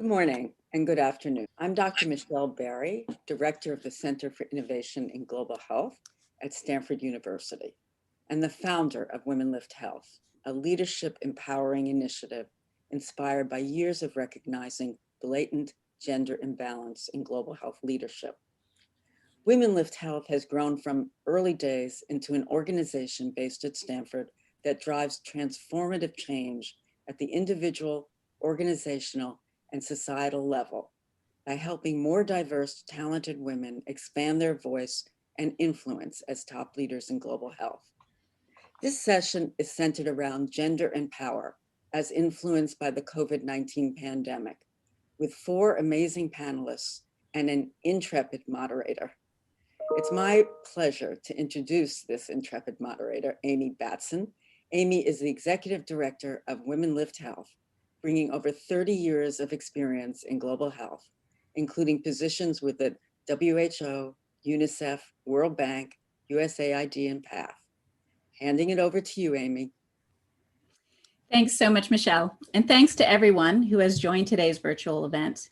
morning and good afternoon. I'm Dr. Michelle Berry, Director of the Center for Innovation in Global Health at Stanford University, and the founder of WomenLift Health, a leadership empowering initiative inspired by years of recognizing blatant gender imbalance in global health leadership. WomenLift Health has grown from early days into an organization based at Stanford that drives transformative change at the individual, organizational, and societal level by helping more diverse, talented women expand their voice and influence as top leaders in global health. This session is centered around gender and power as influenced by the COVID-19 pandemic, with 4 amazing panelists and an intrepid moderator. It's my pleasure to introduce this intrepid moderator, Amie Batson. Amie is the Executive Director of WomenLift Health, bringing over 30 years of experience in global health, including positions with the WHO, UNICEF, World Bank, USAID, and PATH. Handing it over to you, Amie. Thanks so much, Michelle. And thanks to everyone who has joined today's virtual event.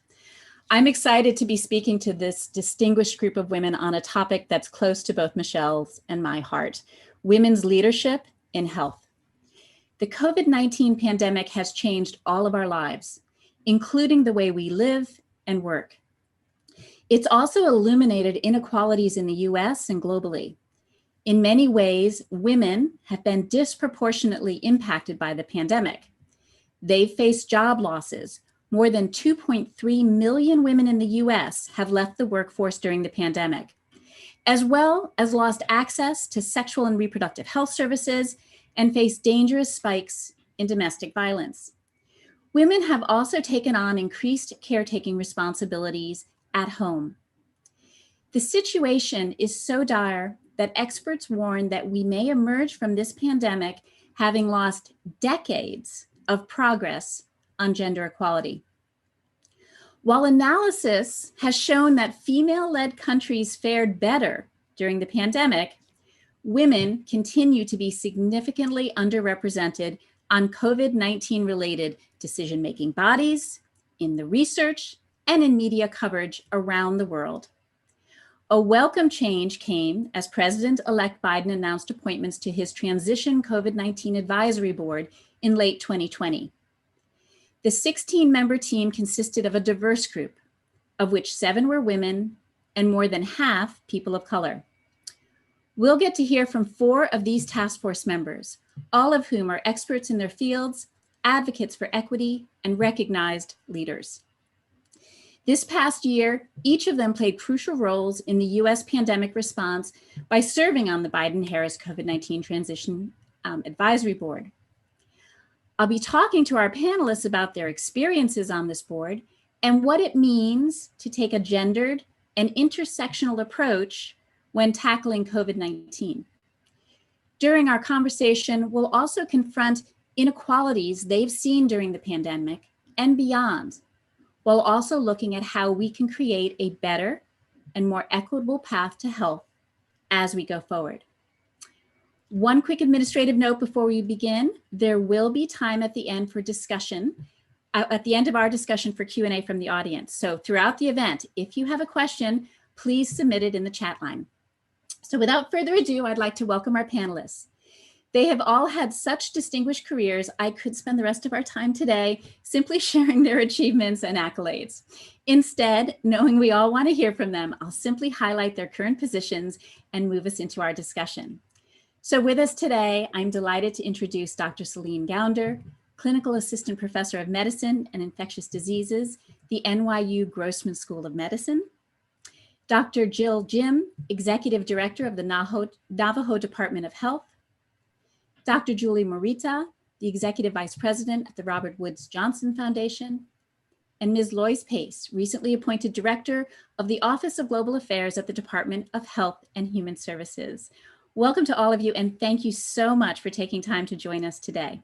I'm excited to be speaking to this distinguished group of women on a topic that's close to both Michelle's and my heart: women's leadership in health. The COVID-19 pandemic has changed all of our lives, including the way we live and work. It's also illuminated inequalities in the US and globally. In many ways, women have been disproportionately impacted by the pandemic. They've faced job losses. More than 2.3 million women in the US have left the workforce during the pandemic, as well as lost access to sexual and reproductive health services and face dangerous spikes in domestic violence. Women have also taken on increased caretaking responsibilities at home. The situation is so dire that experts warn that we may emerge from this pandemic having lost decades of progress on gender equality. While analysis has shown that female-led countries fared better during the pandemic, women continue to be significantly underrepresented on COVID-19 related decision-making bodies, in the research, and in media coverage around the world. A welcome change came as President-elect Biden announced appointments to his Transition COVID-19 Advisory Board in late 2020. The 16-member team consisted of a diverse group, of which 7 were women and more than half people of color. We'll get to hear from 4 of these task force members, all of whom are experts in their fields, advocates for equity, and recognized leaders. This past year, each of them played crucial roles in the US pandemic response by serving on the Biden-Harris COVID-19 Transition Advisory Board. I'll be talking to our panelists about their experiences on this board and what it means to take a gendered and intersectional approach when tackling COVID-19. During our conversation, we'll also confront inequalities they've seen during the pandemic and beyond, while also looking at how we can create a better and more equitable path to health as we go forward. One quick administrative note before we begin: there will be time at the end for discussion, at the end of our discussion for Q&A from the audience. So throughout the event, if you have a question, please submit it in the chat line. So without further ado, I'd like to welcome our panelists. They have all had such distinguished careers, I could spend the rest of our time today simply sharing their achievements and accolades. Instead, knowing we all want to hear from them, I'll simply highlight their current positions and move us into our discussion. So with us today, I'm delighted to introduce Dr. Celine Gounder, Clinical Assistant Professor of Medicine and Infectious Diseases, the NYU Grossman School of Medicine. Dr. Jill Jim, Executive Director of the Navajo Department of Health. Dr. Julie Morita, the Executive Vice President at the Robert Woods Johnson Foundation. And Ms. Loyce Pace, recently appointed Director of the Office of Global Affairs at the Department of Health and Human Services. Welcome to all of you, and thank you so much for taking time to join us today.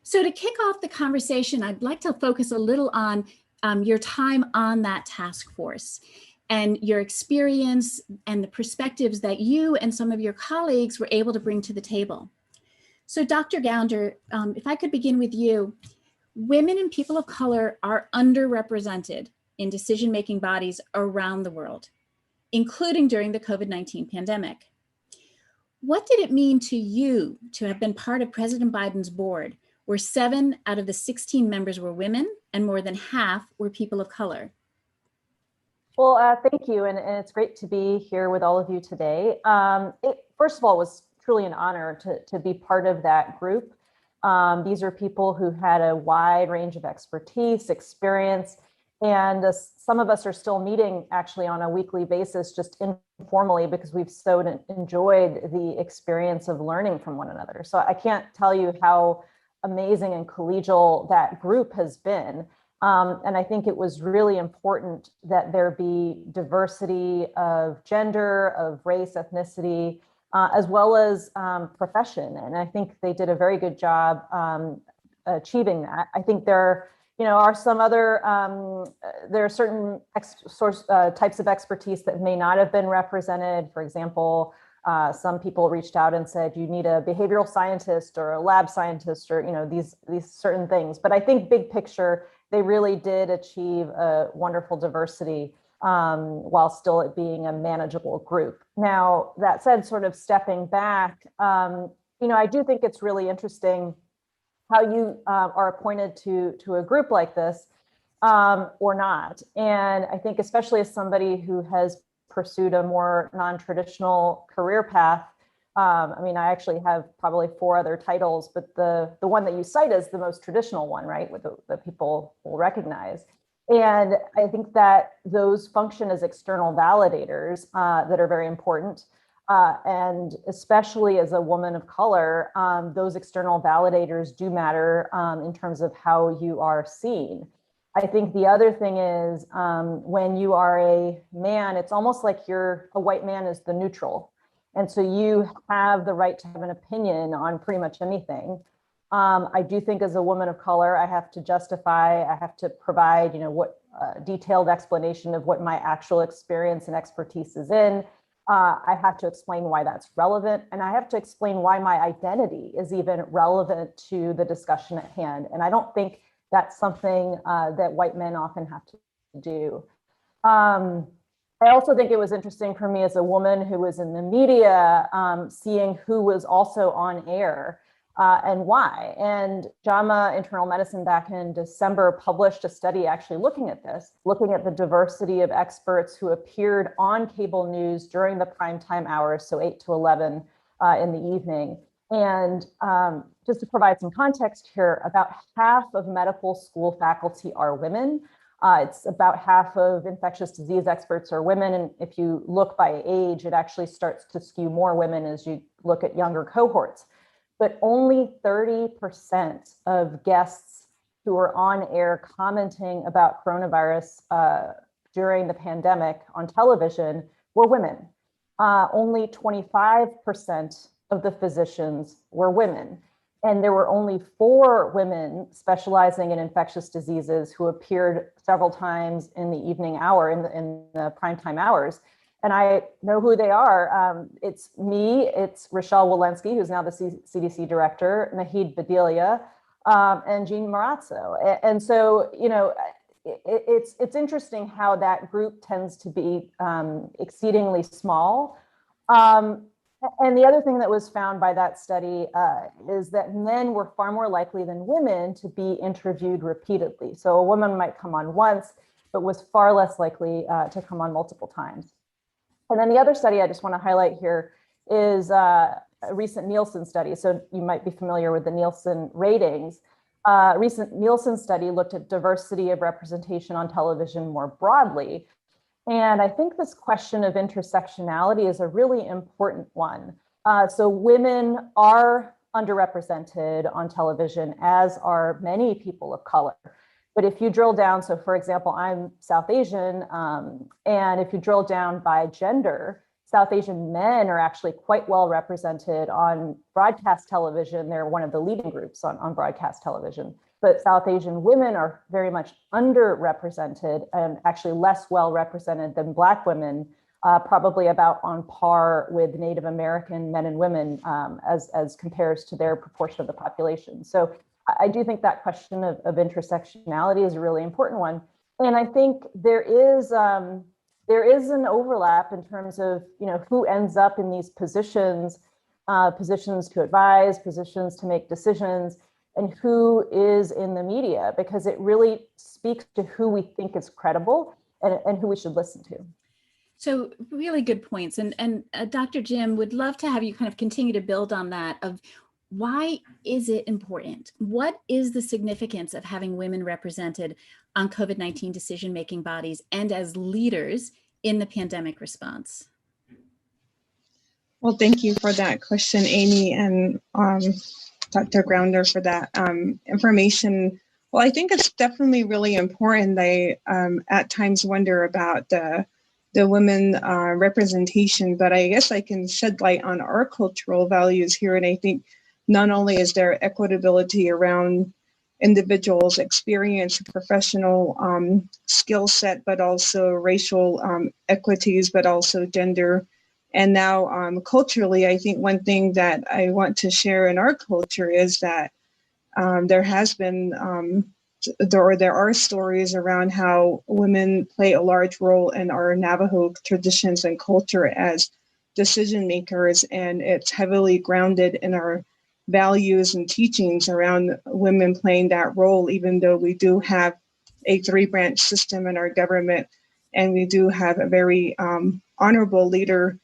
So to kick off the conversation, I'd like to focus a little on your time on that task force and your experience and the perspectives that you and some of your colleagues were able to bring to the table. So Dr. Gounder, if I could begin with you, Women and people of color are underrepresented in decision-making bodies around the world, including during the COVID-19 pandemic. What did it mean to you to have been part of President Biden's board, where 7 out of the 16 members were women and more than half were people of color? Well, thank you, and it's great to be here with all of you today. First of all, it was truly an honor to be part of that group. These are people who had a wide range of expertise, experience, and some of us are still meeting actually on a weekly basis, just informally, because we've so enjoyed the experience of learning from one another. So I can't tell you how amazing and collegial that group has been. And I think it was really important that there be diversity of gender, of race, ethnicity, as well as profession. And I think they did a very good job achieving that. I think there are some other, there are certain types of expertise that may not have been represented. For example, some people reached out and said, you need a behavioral scientist or a lab scientist, or these certain things. But I think big picture, they really did achieve a wonderful diversity while still it being a manageable group. Now, that said, sort of stepping back, I do think it's really interesting how you are appointed to a group like this or not. And I think especially as somebody who has pursued a more non-traditional career path, I actually have probably 4 other titles, but the one that you cite is the most traditional one, right? With the people will recognize. And I think that those function as external validators that are very important. And especially as a woman of color, those external validators do matter in terms of how you are seen. I think the other thing is when you are a man, it's almost like a white man is the neutral. And so you have the right to have an opinion on pretty much anything. I do think as a woman of color, I have to justify, I have to provide, what detailed explanation of what my actual experience and expertise is in. I have to explain why that's relevant. And I have to explain why my identity is even relevant to the discussion at hand. And I don't think that's something that white men often have to do. I also think it was interesting for me as a woman who was in the media, seeing who was also on air and why. And JAMA Internal Medicine back in December published a study actually looking at this, looking at the diversity of experts who appeared on cable news during the primetime hours, so 8 to 11 in the evening. And just to provide some context here, about half of medical school faculty are women. It's about half of infectious disease experts are women. And if you look by age, it actually starts to skew more women as you look at younger cohorts. But only 30% of guests who are on air commenting about coronavirus during the pandemic on television were women. Only 25% of the physicians were women. And there were only 4 women specializing in infectious diseases who appeared several times in the evening hour, in the primetime hours. And I know who they are. It's me, it's Rochelle Walensky, who's now the CDC director, Nahid Bedelia, and Jean Marazzo. And so, it's interesting how that group tends to be exceedingly small. And the other thing that was found by that study is that men were far more likely than women to be interviewed repeatedly. So a woman might come on once, but was far less likely to come on multiple times. And then the other study I just want to highlight here is a recent Nielsen study. So you might be familiar with the Nielsen ratings. A recent Nielsen study looked at diversity of representation on television more broadly. And I think this question of intersectionality is a really important one. So women are underrepresented on television, as are many people of color. But if you drill down, so for example, I'm South Asian, and if you drill down by gender, South Asian men are actually quite well represented on broadcast television. They're one of the leading groups on broadcast television. But South Asian women are very much underrepresented and actually less well represented than Black women, probably about on par with Native American men and women as compares to their proportion of the population. So I do think that question of intersectionality is a really important one. And I think there is an overlap in terms of, who ends up in these positions, positions to advise, positions to make decisions, and who is in the media, because it really speaks to who we think is credible and who we should listen to. So really good points. And Dr. Jim, would love to have you kind of continue to build on that of why is it important? What is the significance of having women represented on COVID-19 decision-making bodies and as leaders in the pandemic response? Well, thank you for that question, Amie, and Dr. Gounder for that information. Well, I think it's definitely really important. I at times wonder about the women representation, but I guess I can shed light on our cultural values here. And I think not only is there equitability around individuals' experience, professional skill set, but also racial equities, but also gender. And now culturally, I think one thing that I want to share in our culture is that there has been, there are stories around how women play a large role in our Navajo traditions and culture as decision makers, and it's heavily grounded in our values and teachings around women playing that role, even though we do have a 3-branch system in our government, and we do have a very honorable leader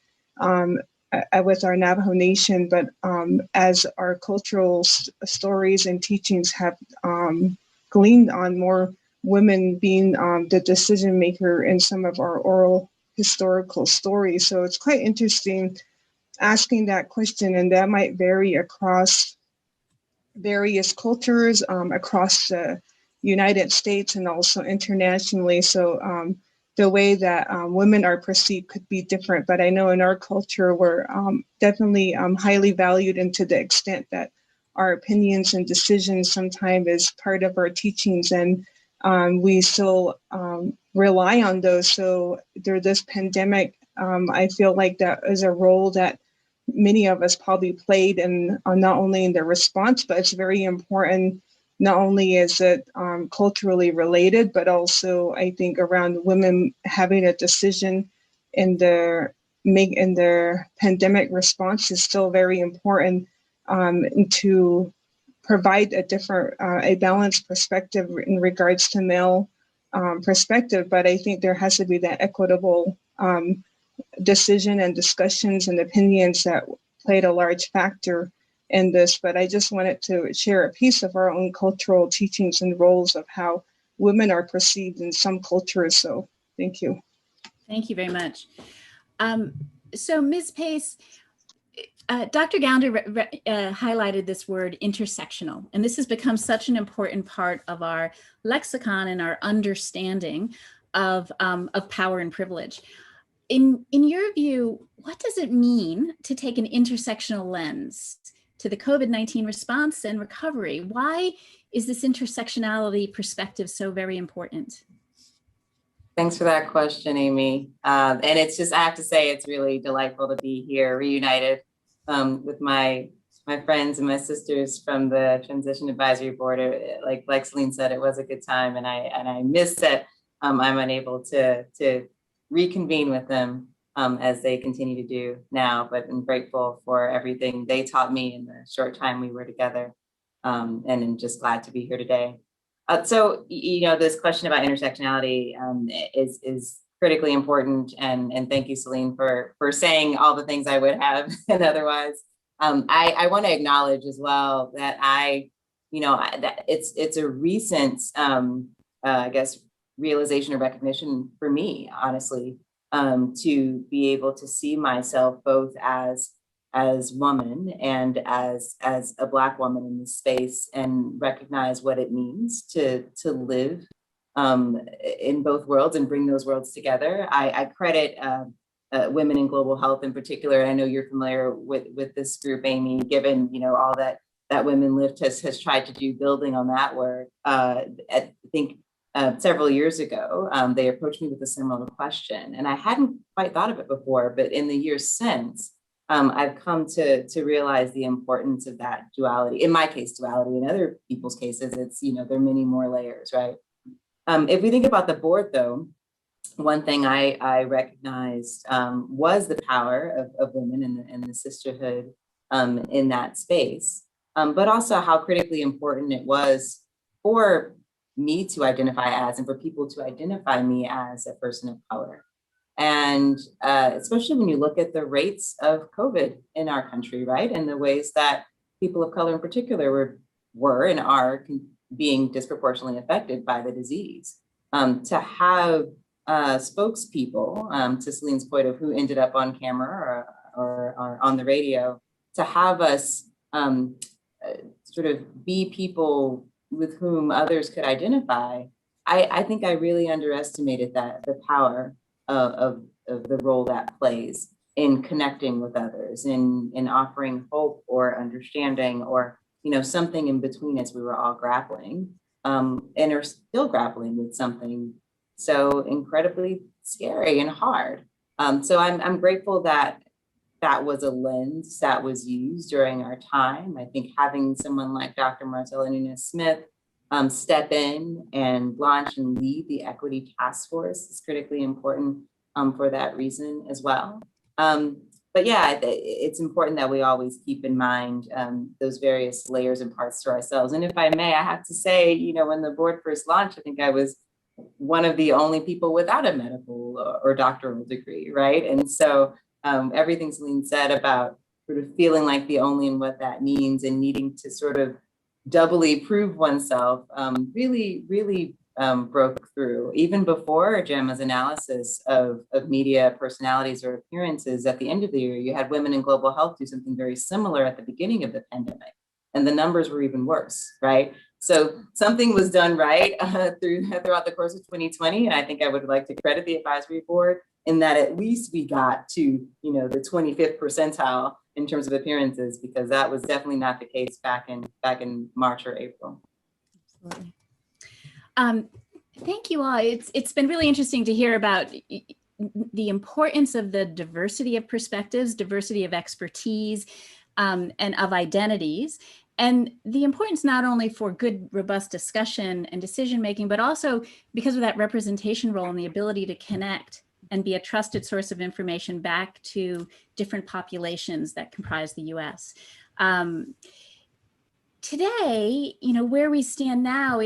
with our Navajo Nation, but as our cultural stories and teachings have gleaned on more women being the decision maker in some of our oral historical stories. So it's quite interesting asking that question, and that might vary across various cultures across the United States and also internationally. So the way that women are perceived could be different, but I know in our culture we're definitely highly valued, and to the extent that our opinions and decisions sometimes is part of our teachings, and we still rely on those. So through this pandemic, I feel like that is a role that many of us probably played, and not only in the response, but it's very important. Not only is it culturally related, but also I think around women having a decision in their pandemic response is still very important to provide a different, a balanced perspective in regards to male perspective. But I think there has to be that equitable decision and discussions and opinions that played a large factor in this. But I just wanted to share a piece of our own cultural teachings and roles of how women are perceived in some cultures. So thank you. Thank you very much. So Ms. Pace, Dr. Gounder highlighted this word intersectional, and this has become such an important part of our lexicon and our understanding of power and privilege. In your view, what does it mean to take an intersectional lens to the COVID-19 response and recovery? Why is this intersectionality perspective so very important? Thanks for that question, Amie. And it's just, I have to say, it's really delightful to be here reunited with my friends and my sisters from the Transition Advisory Board. Like Celine said, it was a good time, and I miss that I'm unable to reconvene with them as they continue to do now, but I'm grateful for everything they taught me in the short time we were together, and I'm just glad to be here today. So, this question about intersectionality is critically important, and thank you, Celine, for saying all the things I would have and otherwise. I want to acknowledge as well that that it's a recent, I guess, realization or recognition for me, honestly, to be able to see myself both as woman and as a Black woman in this space, and recognize what it means to live in both worlds and bring those worlds together. I credit Women in Global Health in particular. I know you're familiar with this group, Amie, given all that WomenLift has tried to do, building on that work. I think several years ago, they approached me with a similar question, and I hadn't quite thought of it before, but in the years since, I've come to realize the importance of that duality. In my case, duality. In other people's cases, it's, there are many more layers, right? If we think about the board, though, one thing I recognized was the power of women and the sisterhood in that space, but also how critically important it was for me to identify as, and for people to identify me as, a person of color. And especially when you look at the rates of COVID in our country, right? And the ways that people of color in particular were and are being disproportionately affected by the disease. To have spokespeople, to Celine's point of who ended up on camera or on the radio, to have us sort of be people with whom others could identify, I think I really underestimated the power of the role that plays in connecting with others, in offering hope or understanding, or something in between, as we were all grappling and are still grappling with something so incredibly scary and hard. So I'm grateful that was a lens that was used during our time. I think having someone like Dr. Marcella Nunez-Smith step in and launch and lead the equity task force is critically important for that reason as well. But yeah, it's important that we always keep in mind those various layers and parts to ourselves. And if I may, I have to say, when the board first launched, I think I was one of the only people without a medical or doctoral degree, right? And so everything Celine said about sort of feeling like the only and what that means, and needing to sort of doubly prove oneself, really broke through. Even before JAMA's analysis of media personalities or appearances at the end of the year, you had Women in Global Health do something very similar at the beginning of the pandemic, and the numbers were even worse, right? So something was done right throughout the course of 2020, and I think I would like to credit the advisory board in that at least we got to the 25th percentile in terms of appearances, because that was definitely not the case back in March or April. Absolutely. Thank you all. It's been really interesting to hear about the importance of the diversity of perspectives, diversity of expertise, and of identities. And the importance not only for good, robust discussion and decision making, but also because of that representation role and the ability to connect and be a trusted source of information back to different populations that comprise the US. Today, where we stand now,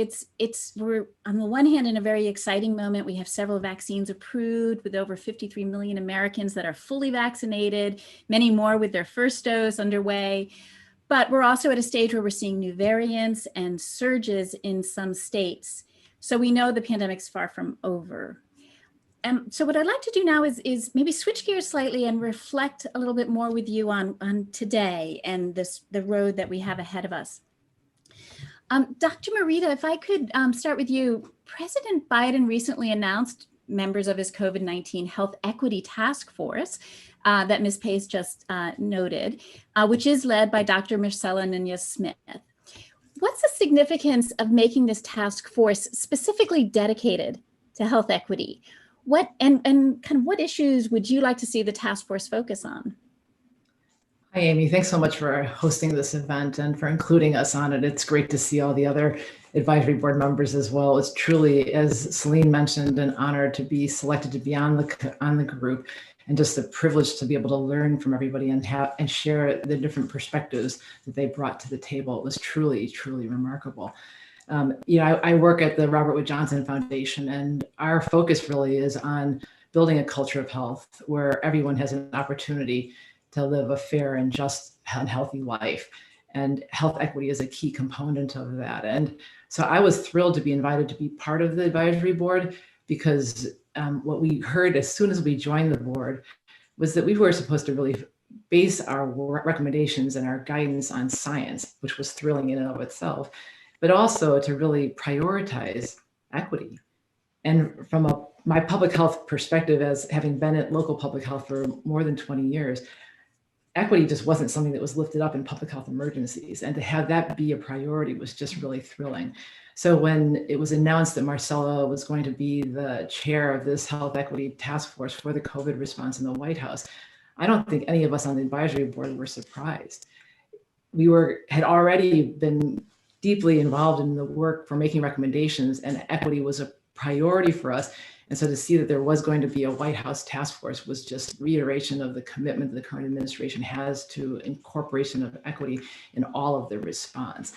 we're on the one hand in a very exciting moment. We have several vaccines approved with over 53 million Americans that are fully vaccinated, many more with their first dose underway. But we're also at a stage where we're seeing new variants and surges in some states. So we know the pandemic's far from over. So what I'd like to do now is maybe switch gears slightly and reflect a little bit more with you on today and the road that we have ahead of us. Dr. Morita, if I could start with you. President Biden recently announced members of his COVID-19 Health Equity Task Force that Ms. Pace just noted, which is led by Dr. Marcella Nunez-Smith. What's the significance of making this task force specifically dedicated to health equity? And kind of what issues would you like to see the task force focus on? Hi, Amie. Thanks so much for hosting this event and for including us on it. It's great to see all the other advisory board members as well. It's truly, as Celine mentioned, an honor to be selected to be on the group, and just a privilege to be able to learn from everybody and share the different perspectives that they brought to the table. It was truly remarkable. I work at the Robert Wood Johnson Foundation, and our focus really is on building a culture of health where everyone has an opportunity to live a fair and just and healthy life. And health equity is a key component of that. And so I was thrilled to be invited to be part of the advisory board, because what we heard as soon as we joined the board was that we were supposed to really base our recommendations and our guidance on science, which was thrilling in and of itself, but also to really prioritize equity. And from my public health perspective, as having been at local public health for more than 20 years, equity just wasn't something that was lifted up in public health emergencies. And to have that be a priority was just really thrilling. So when it was announced that Marcella was going to be the chair of this health equity task force for the COVID response in the White House, I don't think any of us on the advisory board were surprised. We had already been deeply involved in the work for making recommendations, and equity was a priority for us. And so to see that there was going to be a White House task force was just reiteration of the commitment the current administration has to incorporation of equity in all of their response.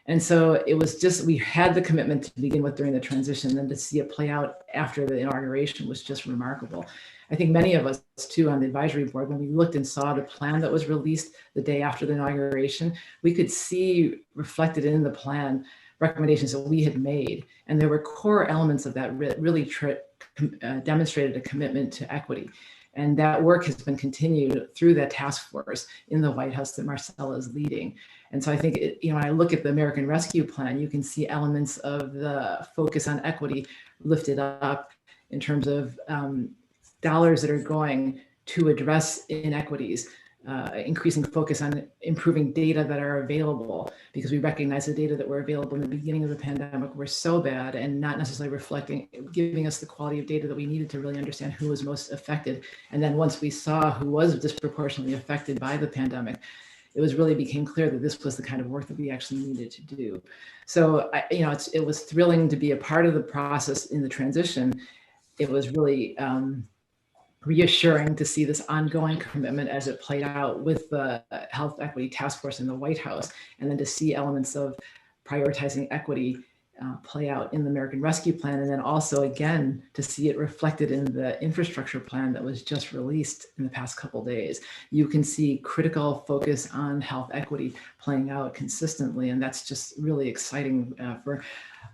And so it was just, we had the commitment to begin with during the transition, and to see it play out after the inauguration was just remarkable. I think many of us too on the advisory board, when we looked and saw the plan that was released the day after the inauguration, we could see reflected in the plan recommendations that we had made. And there were core elements of that really demonstrated a commitment to equity. And that work has been continued through that task force in the White House that Marcella is leading. And so I think, when I look at the American Rescue Plan, you can see elements of the focus on equity lifted up in terms of dollars that are going to address inequities, increasing focus on improving data that are available, because we recognize the data that were available in the beginning of the pandemic were so bad and not necessarily giving us the quality of data that we needed to really understand who was most affected. And then once we saw who was disproportionately affected by the pandemic, it really became clear that this was the kind of work that we actually needed to do. So, it was thrilling to be a part of the process in the transition. It was really reassuring to see this ongoing commitment as it played out with the Health Equity Task Force in the White House, and then to see elements of prioritizing equity play out in the American Rescue Plan, and then also again to see it reflected in the infrastructure plan that was just released in the past couple of days. You can see critical focus on health equity playing out consistently, and that's just really exciting for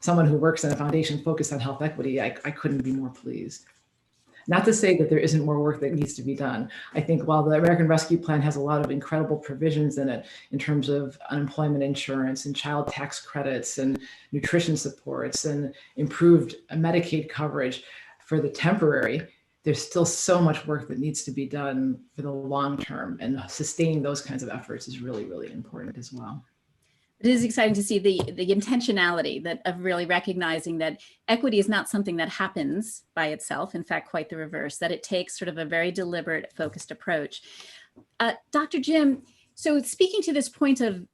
someone who works in a foundation focused on health equity. I couldn't be more pleased. Not to say that there isn't more work that needs to be done. I think while the American Rescue Plan has a lot of incredible provisions in it in terms of unemployment insurance and child tax credits and nutrition supports and improved Medicaid coverage for the temporary, there's still so much work that needs to be done for the long term, and sustaining those kinds of efforts is really, really important as well. It is exciting to see the intentionality of really recognizing that equity is not something that happens by itself. In fact, quite the reverse, that it takes sort of a very deliberate, focused approach. Dr. Jim, so speaking to this point of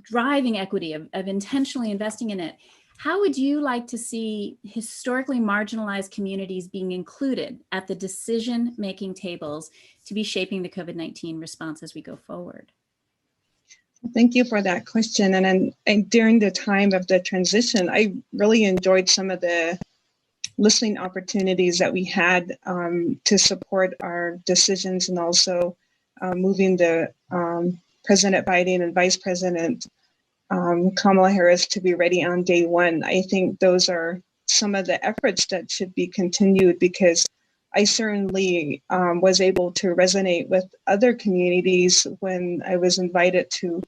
driving equity, of intentionally investing in it, how would you like to see historically marginalized communities being included at the decision-making tables to be shaping the COVID-19 response as we go forward? Thank you for that question. And during the time of the transition, I really enjoyed some of the listening opportunities that we had to support our decisions, and also moving the President Biden and Vice President Kamala Harris to be ready on day one. I think those are some of the efforts that should be continued, because I certainly was able to resonate with other communities when I was invited to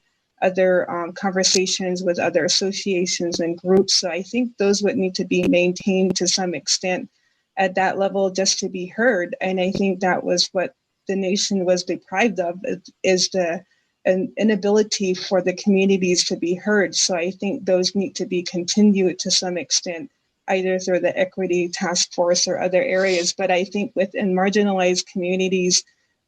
other conversations with other associations and groups. So I think those would need to be maintained to some extent at that level, just to be heard. And I think that was what the nation was deprived of, is an inability for the communities to be heard. So I think those need to be continued to some extent, either through the Equity Task Force or other areas. But I think within marginalized communities,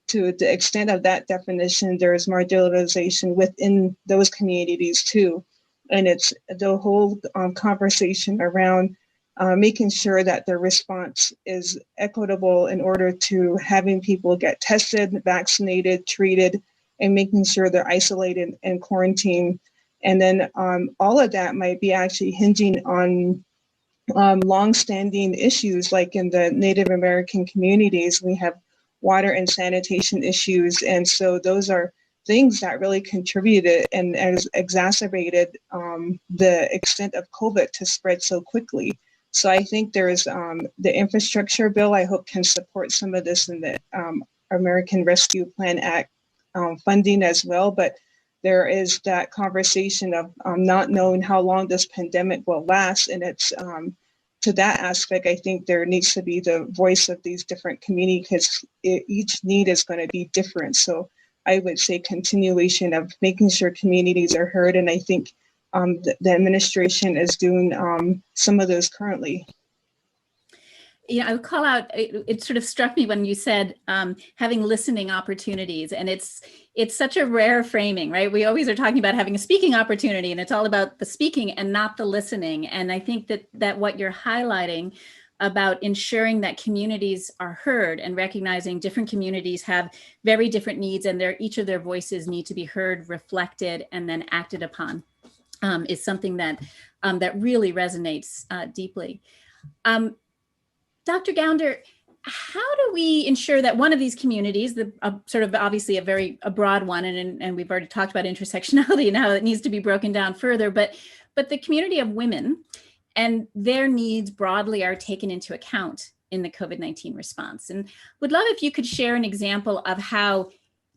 to the extent of that definition, there is marginalization within those communities too. And it's the whole conversation around making sure that the response is equitable in order to having people get tested, vaccinated, treated, and making sure they're isolated and quarantined. And then all of that might be actually hinging on longstanding issues, like in the Native American communities, we have water and sanitation issues. And so those are things that really contributed and has exacerbated the extent of COVID to spread so quickly. So I think there is the infrastructure bill, I hope, can support some of this in the American Rescue Plan Act funding as well. But there is that conversation of not knowing how long this pandemic will last. And it's to that aspect, I think there needs to be the voice of these different communities, because each need is going to be different. So I would say continuation of making sure communities are heard. And I think the administration is doing some of those currently. I would call out, it sort of struck me when you said having listening opportunities, and it's such a rare framing, right? We always are talking about having a speaking opportunity, and it's all about the speaking and not the listening. And I think that what you're highlighting about ensuring that communities are heard and recognizing different communities have very different needs, and each of their voices need to be heard, reflected, and then acted upon, is something that really resonates deeply. Dr. Gounder, how do we ensure that one of these communities, sort of obviously a broad one, and we've already talked about intersectionality and how it needs to be broken down further, but the community of women and their needs broadly are taken into account in the COVID-19 response? And would love if you could share an example of how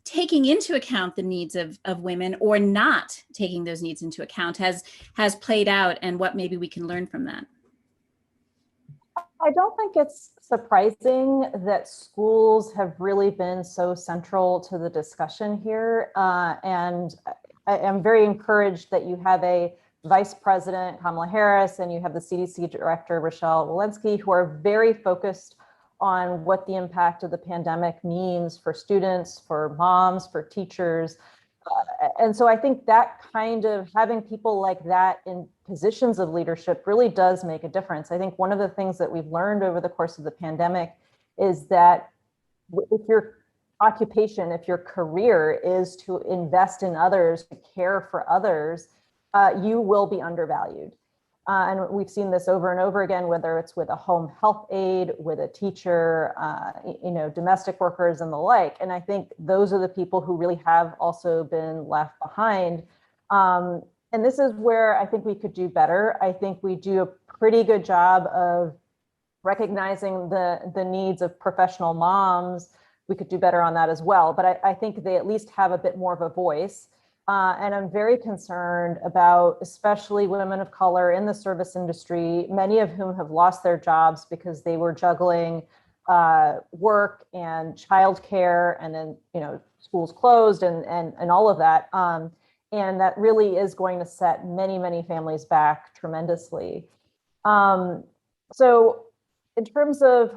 taking into account the needs of women, or not taking those needs into account, has played out, and what maybe we can learn from that. I don't think it's surprising that schools have really been so central to the discussion here. And I am very encouraged that you have a Vice President, Kamala Harris, and you have the CDC Director, Rochelle Walensky, who are very focused on what the impact of the pandemic means for students, for moms, for teachers. And so I think that kind of having people like that in positions of leadership really does make a difference. I think one of the things that we've learned over the course of the pandemic is that if your occupation, if your career is to invest in others, to care for others, you will be undervalued. And we've seen this over and over again, whether it's with a home health aide, with a teacher, domestic workers and the like. And I think those are the people who really have also been left behind. And this is where I think we could do better. I think we do a pretty good job of recognizing the needs of professional moms. We could do better on that as well. But I think they at least have a bit more of a voice. And I'm very concerned about especially women of color in the service industry, many of whom have lost their jobs because they were juggling work and childcare, and then schools closed and all of that. And that really is going to set many, many families back tremendously. So in terms of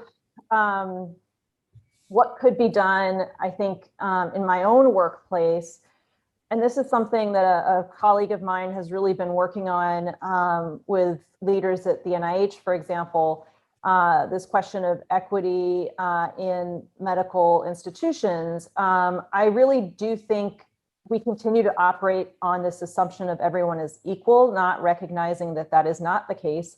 what could be done, I think in my own workplace, and this is something that a colleague of mine has really been working on with leaders at the NIH, for example, this question of equity in medical institutions. I really do think we continue to operate on this assumption of everyone is equal, not recognizing that that is not the case,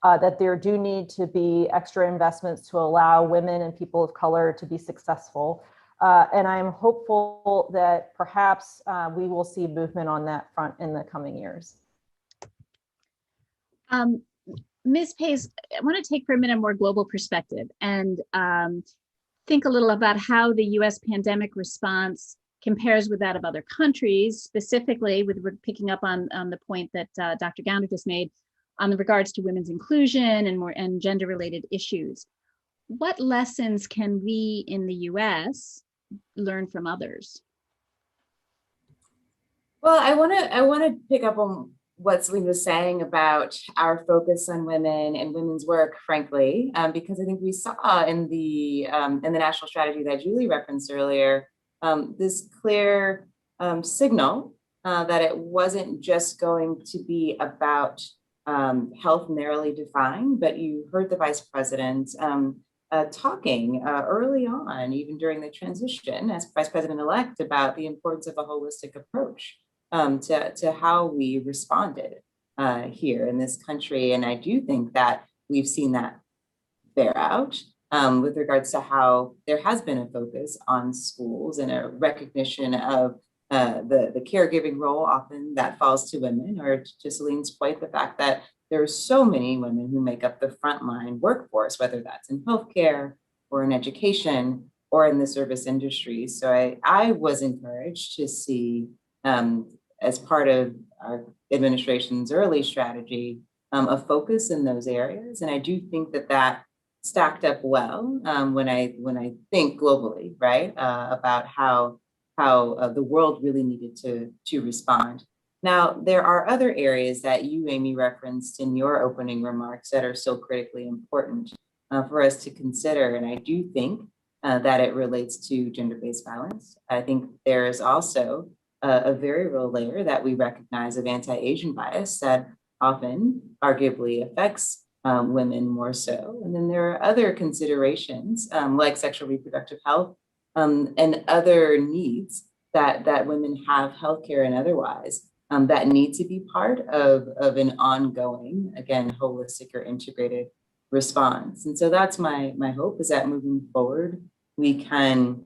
that there do need to be extra investments to allow women and people of color to be successful. And I'm hopeful that perhaps we will see movement on that front in the coming years. Ms. Pace, I want to take for a minute a more global perspective and think a little about how the US pandemic response compares with that of other countries, specifically with picking up on the point that Dr. Gounder just made on the regards to women's inclusion and gender-related issues. What lessons can we in the US learn from others? Well, I want to pick up on what Celine was saying about our focus on women and women's work, frankly, because I think we saw in the national strategy that Julie referenced earlier, this clear signal that it wasn't just going to be about health narrowly defined, but you heard the Vice President talking early on, even during the transition as Vice President-elect, about the importance of a holistic approach to how we responded here in this country. And I do think that we've seen that bear out with regards to how there has been a focus on schools and a recognition of the caregiving role often that falls to women, or to Celine's point, the fact that there are so many women who make up the frontline workforce, whether that's in healthcare or in education or in the service industry. So I was encouraged to see, as part of our administration's early strategy, a focus in those areas. And I do think that stacked up well when I think globally, right, about how the world really needed to respond. Now, there are other areas that you, Amie, referenced in your opening remarks that are still critically important. for us to consider. And I do think that it relates to gender-based violence. I think there is also a very real layer that we recognize of anti-Asian bias that often arguably affects women more so. And then there are other considerations like sexual reproductive health and other needs that women have, healthcare and otherwise, that need to be part of an ongoing, again, holistic or integrated response. And so that's my hope, is that moving forward, we can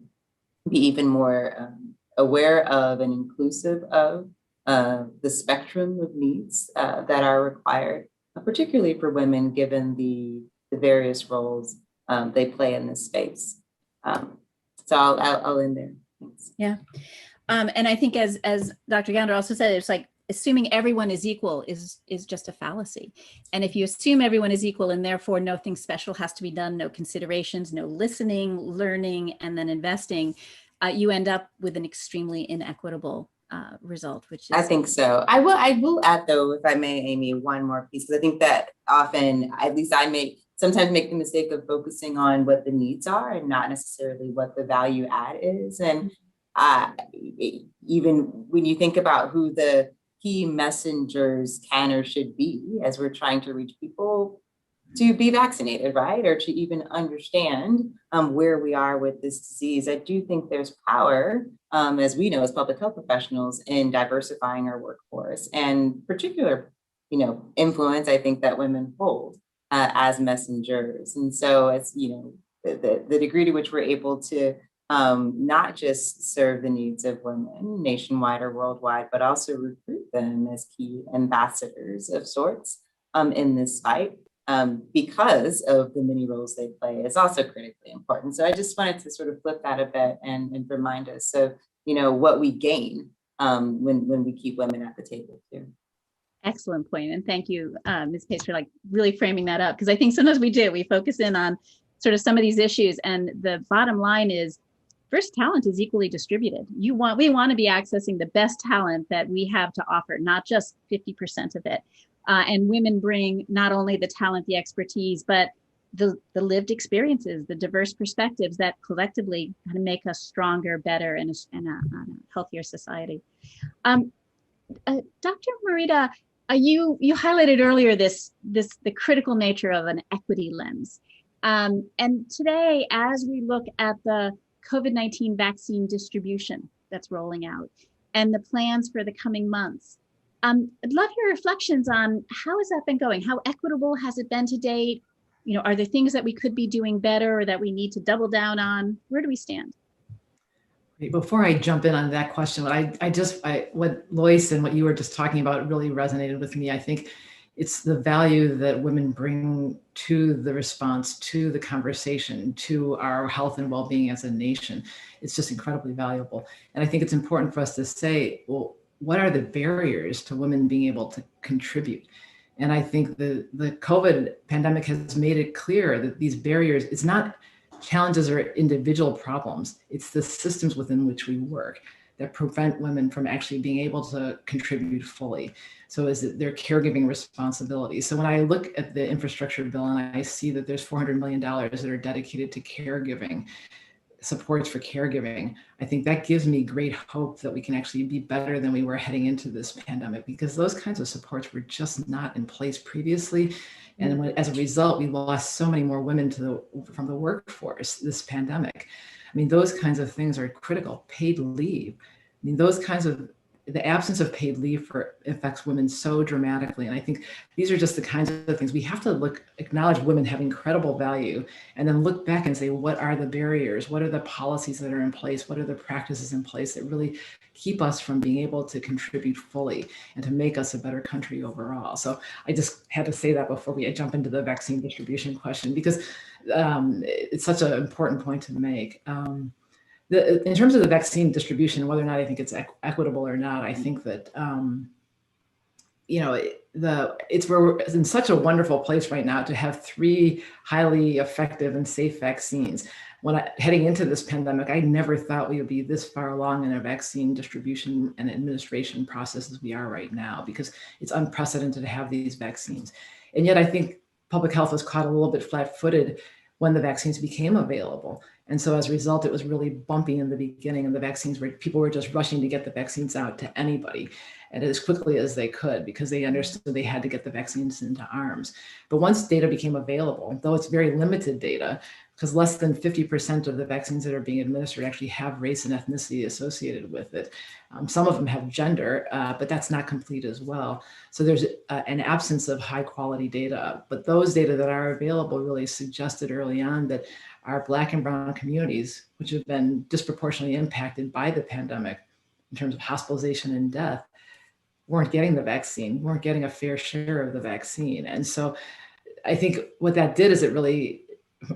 be even more aware of and inclusive of the spectrum of needs that are required, particularly for women, given the various roles they play in this space. So I'll end there. Thanks. Yeah. And I think as Dr. Gounder also said, it's like assuming everyone is equal is just a fallacy. And if you assume everyone is equal and therefore nothing special has to be done, no considerations, no listening, learning, and then investing, you end up with an extremely inequitable result, which is— I think so. I will add, though, if I may, Amie, one more piece, because I think that often, at least I sometimes make the mistake of focusing on what the needs are and not necessarily what the value add is. And even when you think about who the key messengers can or should be as we're trying to reach people to be vaccinated, right? Or to even understand where we are with this disease, I do think there's power, as we know, as public health professionals, in diversifying our workforce, and particular, influence I think that women hold as messengers. And so it's, the degree to which we're able to not just serve the needs of women nationwide or worldwide, but also recruit them as key ambassadors of sorts in this fight, because of the many roles they play, is also critically important. So I just wanted to sort of flip that a bit and remind us of, what we gain when we keep women at the table too. Excellent point. And thank you, Ms. Pace, for really framing that up. Because I think sometimes we focus in on sort of some of these issues. And the bottom line is, first, talent is equally distributed. We want to be accessing the best talent that we have to offer, not just 50% of it. And women bring not only the talent, the expertise, but the lived experiences, the diverse perspectives that collectively kind of make us stronger, better, and a healthier society. Dr. Morita, you highlighted earlier the critical nature of an equity lens. And today, as we look at the COVID-19 vaccine distribution that's rolling out and the plans for the coming months, I'd love your reflections on how has that been going? How equitable has it been to date? Are there things that we could be doing better or that we need to double down on? Where do we stand? Before I jump in on that question, what Loyce and what you were just talking about really resonated with me. I think it's the value that women bring to the response, to the conversation, to our health and well-being as a nation. It's just incredibly valuable. And I think it's important for us to say, well, what are the barriers to women being able to contribute? And I think the COVID pandemic has made it clear that these barriers, it's not challenges or individual problems, it's the systems within which we work that prevent women from actually being able to contribute fully. So is it their caregiving responsibility? So when I look at the infrastructure bill and I see that there's $400 million that are dedicated to caregiving, supports for caregiving, I think that gives me great hope that we can actually be better than we were heading into this pandemic, because those kinds of supports were just not in place previously. And as a result, we lost so many more women from the workforce this pandemic. I mean, those kinds of things are critical. Paid leave. I mean, the absence of paid leave affects women so dramatically. And I think these are just the kinds of things we have to acknowledge women have incredible value, and then look back and say, what are the barriers? What are the policies that are in place? What are the practices in place that really keep us from being able to contribute fully and to make us a better country overall? So I just had to say that before we jump into the vaccine distribution question, because it's such an important point to make. In terms of the vaccine distribution, whether or not I think it's equitable or not, I think that we're in such a wonderful place right now to have 3 highly effective and safe vaccines. Heading into this pandemic, I never thought we would be this far along in a vaccine distribution and administration process as we are right now, because it's unprecedented to have these vaccines. And yet I think public health was caught a little bit flat-footed when the vaccines became available. And so as a result, it was really bumpy in the beginning, and the vaccines were, people were just rushing to get the vaccines out to anybody and as quickly as they could, because they understood they had to get the vaccines into arms. But once data became available, though it's very limited data, because less than 50% of the vaccines that are being administered actually have race and ethnicity associated with it. Some of them have gender, but that's not complete as well. So there's an absence of high quality data, but those data that are available really suggested early on that our Black and Brown communities, which have been disproportionately impacted by the pandemic in terms of hospitalization and death, weren't getting the vaccine, weren't getting a fair share of the vaccine. And so I think what that did is it really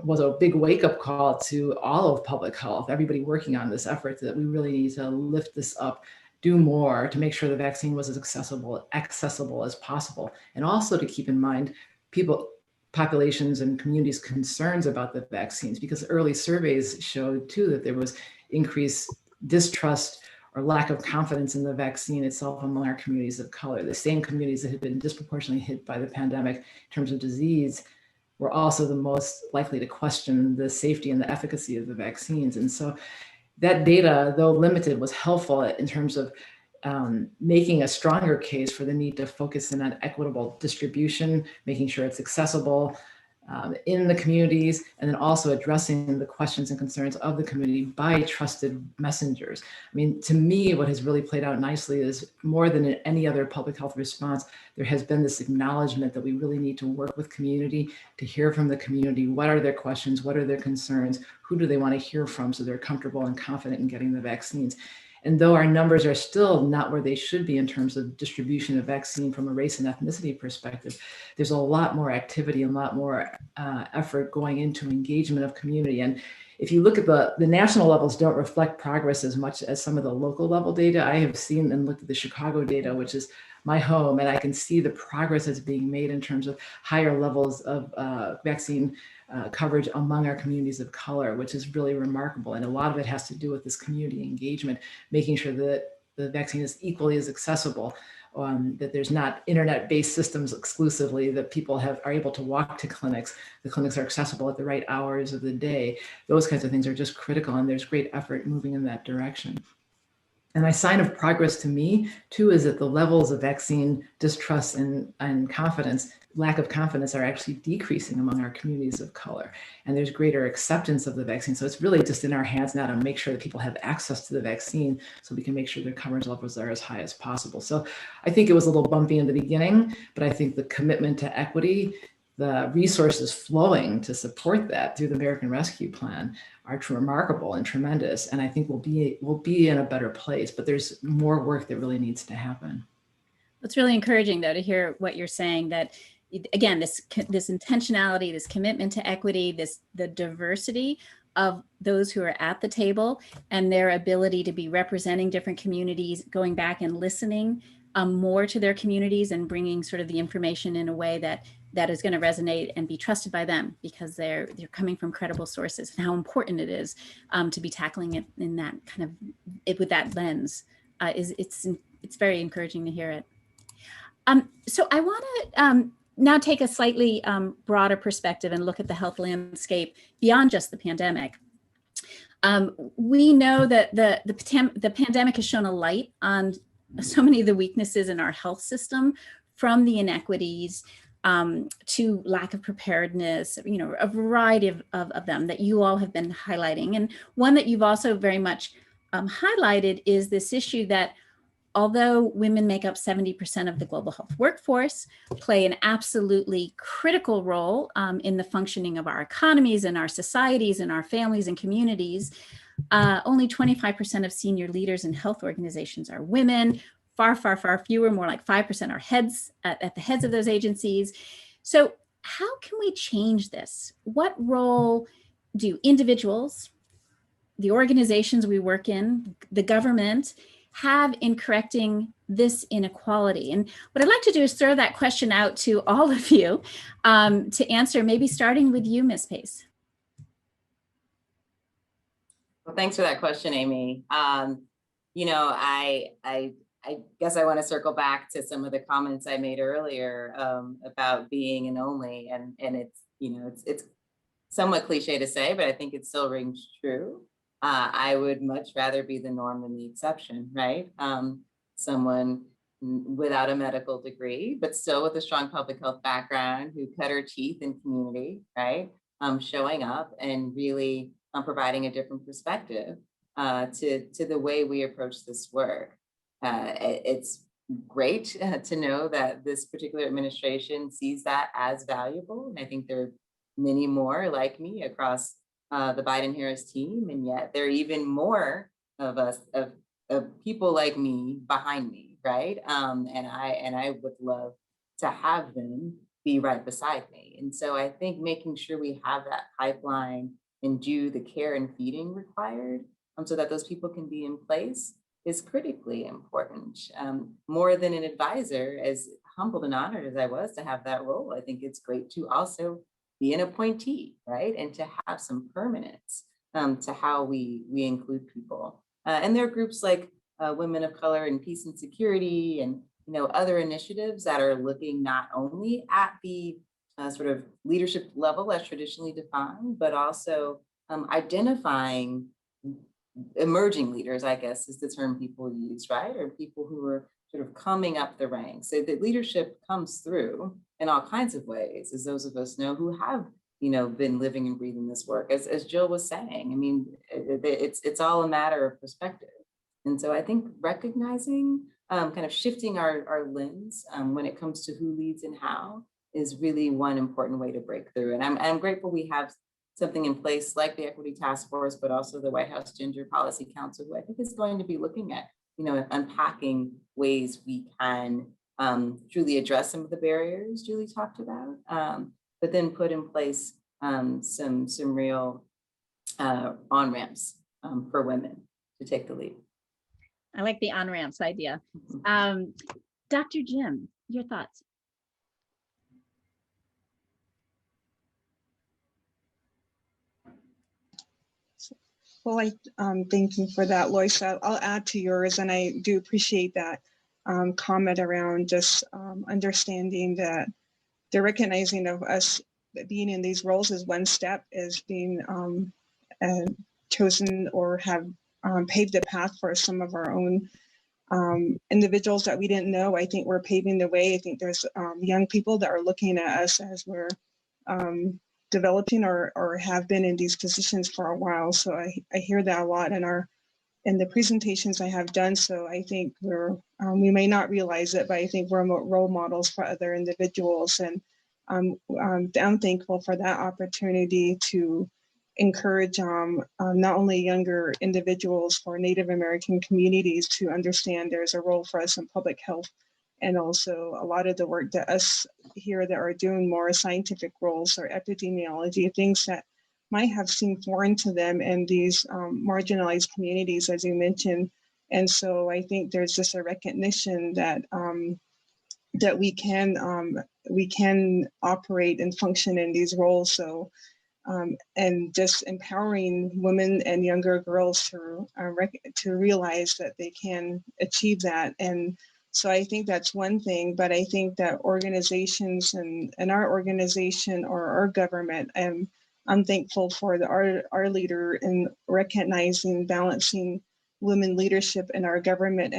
was a big wake-up call to all of public health, everybody working on this effort, that we really need to lift this up, do more to make sure the vaccine was as accessible as possible. And also to keep in mind populations and communities' concerns about the vaccines, because early surveys showed too that there was increased distrust or lack of confidence in the vaccine itself among our communities of color. The same communities that had been disproportionately hit by the pandemic in terms of disease were also the most likely to question the safety and the efficacy of the vaccines. And so that data, though limited, was helpful in terms of making a stronger case for the need to focus in on equitable distribution, making sure it's accessible in the communities, and then also addressing the questions and concerns of the community by trusted messengers. I mean, to me, what has really played out nicely is more than in any other public health response, there has been this acknowledgement that we really need to work with community, to hear from the community. What are their questions? What are their concerns? Who do they want to hear from so they're comfortable and confident in getting the vaccines? And though our numbers are still not where they should be in terms of distribution of vaccine from a race and ethnicity perspective, there's a lot more activity and a lot more effort going into engagement of community. And if you look at the national levels, don't reflect progress as much as some of the local level data. I have seen and looked at the Chicago data, which is my home, and I can see the progress that's being made in terms of higher levels of vaccine coverage among our communities of color, which is really remarkable. And a lot of it has to do with this community engagement, making sure that the vaccine is equally as accessible, that there's not internet-based systems exclusively, that people are able to walk to clinics. The clinics are accessible at the right hours of the day. Those kinds of things are just critical, and there's great effort moving in that direction. And a sign of progress to me, too, is that the levels of vaccine distrust and confidence, lack of confidence, are actually decreasing among our communities of color. And there's greater acceptance of the vaccine. So it's really just in our hands now to make sure that people have access to the vaccine so we can make sure their coverage levels are as high as possible. So I think it was a little bumpy in the beginning, but I think the commitment to equity, the resources flowing to support that through the American Rescue Plan are remarkable and tremendous. And I think we'll be in a better place, but there's more work that really needs to happen. It's really encouraging, though, to hear what you're saying, that again, this intentionality, this commitment to equity, the diversity of those who are at the table and their ability to be representing different communities, going back and listening more to their communities and bringing sort of the information in a way that is going to resonate and be trusted by them, because they're coming from credible sources, and how important it is to be tackling it in that kind of with that lens. It's very encouraging to hear it. So I want to now take a slightly broader perspective and look at the health landscape beyond just the pandemic. We know that the pandemic has shone a light on so many of the weaknesses in our health system, from the inequities to lack of preparedness, a variety of them that you all have been highlighting. And one that you've also very much highlighted is this issue that although women make up 70% of the global health workforce, play an absolutely critical role in the functioning of our economies and our societies and our families and communities, only 25% of senior leaders in health organizations are women. Far, far, far fewer, more like 5% are heads at the heads of those agencies. So how can we change this? What role do individuals, the organizations we work in, the government, have in correcting this inequality? And what I'd like to do is throw that question out to all of you to answer, maybe starting with you, Ms. Pace. Well, thanks for that question, Amie. I guess I want to circle back to some of the comments I made earlier about being an only, and it's, you know, it's somewhat cliche to say, but I think it still rings true. I would much rather be the norm than the exception, right? Someone without a medical degree, but still with a strong public health background, who cut her teeth in community, right? Showing up and really providing a different perspective to the way we approach this work. It's great to know that this particular administration sees that as valuable. And I think there are many more like me across the Biden-Harris team, and yet there are even more of us, of people like me behind me, right? And I would love to have them be right beside me. And so I think making sure we have that pipeline and do the care and feeding required so that those people can be in place is critically important. More than an advisor, as humbled and honored as I was to have that role, I think it's great to also be an appointee, right? And to have some permanence to how we include people. And there are groups like Women of Color and Peace and Security, and other initiatives that are looking not only at the sort of leadership level as traditionally defined, but also identifying emerging leaders, I guess is the term people use, right? Or people who are sort of coming up the ranks. So that leadership comes through in all kinds of ways, as those of us know who have been living and breathing this work. As Jill was saying, I mean, it's all a matter of perspective. And so I think recognizing, kind of shifting our lens when it comes to who leads and how is really one important way to break through. And I'm grateful we have something in place like the Equity Task Force, but also the White House Gender Policy Council, who I think is going to be looking at, unpacking ways we can truly address some of the barriers Julie talked about, but then put in place some real on-ramps for women to take the lead. I like the on-ramps idea. Dr. Jim, your thoughts? Well, thank you for that, Loyce. I'll add to yours, and I do appreciate that comment around just understanding that the recognizing of us being in these roles is one step, is being chosen or have paved the path for some of our own individuals that we didn't know. I think we're paving the way. I think there's young people that are looking at us as we're developing or have been in these positions for a while. So I hear that a lot in the presentations I have done. So I think we may not realize it, but I think we're role models for other individuals. And I'm thankful for that opportunity to encourage not only younger individuals for Native American communities to understand there's a role for us in public health, and also a lot of the work that us here that are doing more scientific roles or epidemiology, things that might have seemed foreign to them in these marginalized communities, as you mentioned. And so I think there's just a recognition that that we can operate and function in these roles. So and just empowering women and younger girls to realize that they can achieve that. And so I think that's one thing, but I think that organizations and our organization or our government, and I'm thankful for our leader in recognizing, balancing women leadership in our government.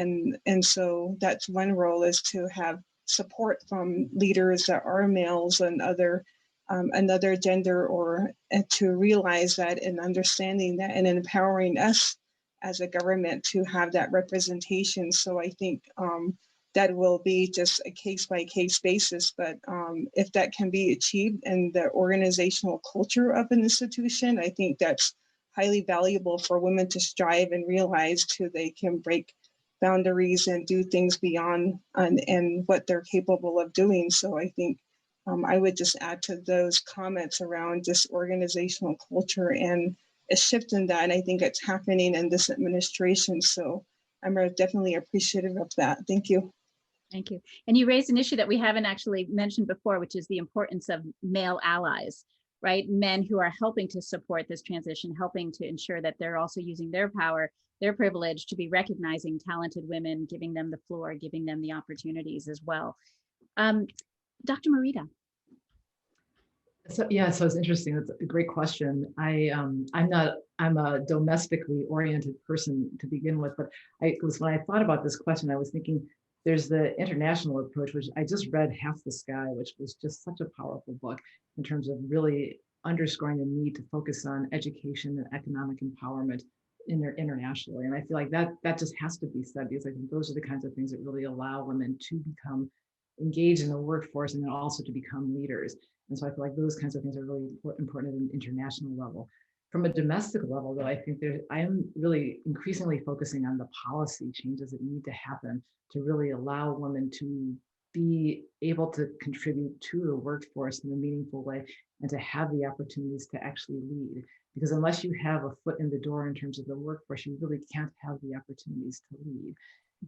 And so that's one role, is to have support from leaders that are males and another gender, or to realize that and understanding that and empowering us as a government to have that representation. So I think that will be just a case-by-case basis, but if that can be achieved in the organizational culture of an institution, I think that's highly valuable for women to strive and realize too they can break boundaries and do things beyond and what they're capable of doing. So I think I would just add to those comments around just organizational culture and a shift in that. And I think it's happening in this administration. So I'm definitely appreciative of that. Thank you. Thank you. And you raised an issue that we haven't actually mentioned before, which is the importance of male allies, right? Men who are helping to support this transition, helping to ensure that they're also using their power, their privilege to be recognizing talented women, giving them the floor, giving them the opportunities as well. Dr. Morita. So it's interesting. It's a great question. I'm a domestically oriented person to begin with, but when I thought about this question, I was thinking there's the international approach, which I just read, Half the Sky, which was just such a powerful book in terms of really underscoring the need to focus on education and economic empowerment internationally. And I feel like that just has to be said, because I think those are the kinds of things that really allow women to become engaged in the workforce and then also to become leaders. And so I feel like those kinds of things are really important at an international level. From a domestic level, though, I think I am really increasingly focusing on the policy changes that need to happen to really allow women to be able to contribute to the workforce in a meaningful way and to have the opportunities to actually lead. Because unless you have a foot in the door in terms of the workforce, you really can't have the opportunities to lead.